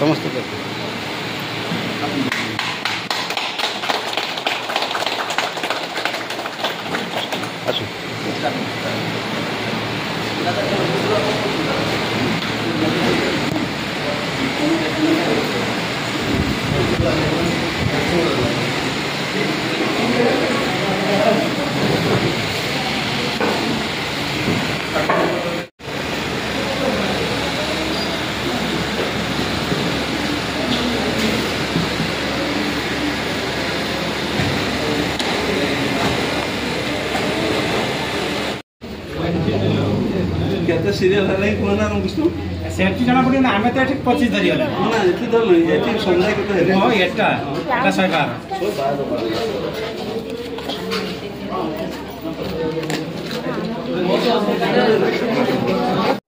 ସମସ୍ତେ ଆସୁ केते सीरियल है नहीं कोना हम किछु सेफ्टी जाना पड़ी ना हमें तो ठीक 25 धरी वाला ना एति धर नहीं एति संध्या केते है ओ एटा 112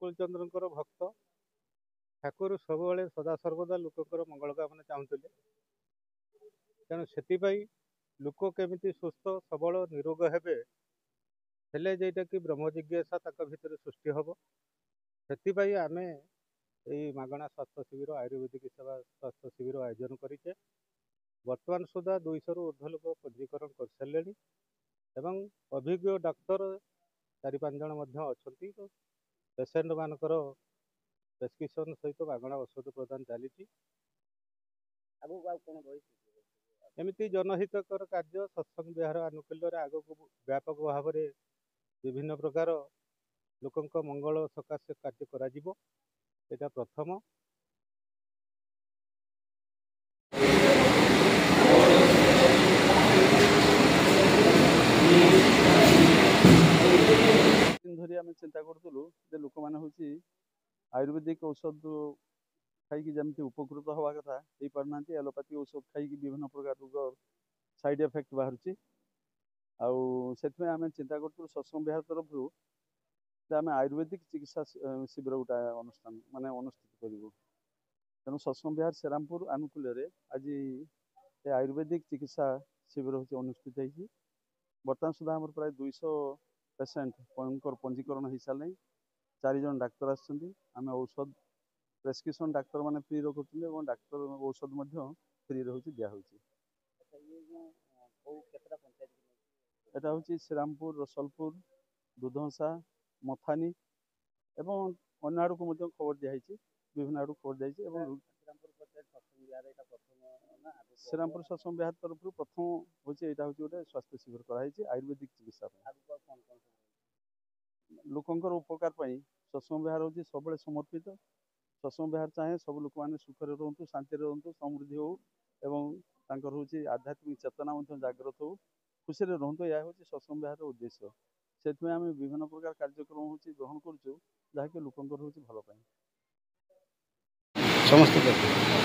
कुलचंद्र भक्त ठाकुर सब सदा सर्वदा लोकर मंगल कामना चाहूले तेणु से लोक केमी सुस्थ सबल निरोग हेबे हेले जेटा कि ब्रह्म जिज्ञासा भितर सृष्टि हम से आम यही मागणा स्वास्थ्य शिविर आयुर्वेदिक सेवा स्वास्थ्य शिविर आयोजन करें बर्तमान सुधा 200 रु ऊर्ध्व लोक पंजीकरण कर सारे एवं अभिज्ञ डाक्तर 4-5 जन अच्छा पेसेंट मानकर प्रेस्क्रिप्शन सहित मागणा औषध प्रदान चली एमती जनहितकर कार्य सत्संग विहार आनुकूल्य आग को व्यापक भाव में विभिन्न प्रकार लोक मंगल सकाशे कार्य करा प्रथम धरी आम चिंता करूँ लोक मैंने आयुर्वेदिक औषध खाई जमी उपकृत हवा कथा हो पारना एलोपैथी औषध खाई विभिन्न प्रकार रोग साइड इफेक्ट बाहर आम चिंता करूँ सत्संग विहार तरफ आम आयुर्वेदिक चिकित्सा शिविर गोटा अनुष्ठान माने अनुष्ठित करूँ तेणु सत्संग विहार सेरामपुर आनुकूल्य आज आयुर्वेदिक चिकित्सा शिविर हूँ अनुष्ठित होती बर्तमान सुधा आम प्राय 200 पेसेंट पंजीकरण हो सारे 4 जन डाक्तर आम औषध प्रेस्क्रिप्शन डाक्तर मैंने फ्री रखुले और डाक्तर औषध फ्री रोचे दिहूँ एटा हूँ श्रीरामपुर रसलपुर दुधंसा मथानी एवं अन्य आड़ को खबर दिखाई विभिन्न आड़ खबर दिखाई श्रीरामपुर सत्संग विहार तरफ प्रथम हूँ यहाँ हूँ गोटे स्वास्थ्य शिविर कराई आयुर्वेदिक चिकित्सा लोकंर उपकार सत्संग विहार हूँ सब समर्पित सत्संग विहार चाहे सब लोक मैंने सुखरे रुहतु शांति रुहतु समृद्धि हो एवं हूँ आध्यात्मिक चेतना जागृत हो खुशी रुहतु यह हूँ सत्संग विहार उद्देश्य से आम विभिन्न प्रकार कार्यक्रम हूँ ग्रहण करूँ जहाँकि लोकंर हूँ भल ସମସ୍ତେ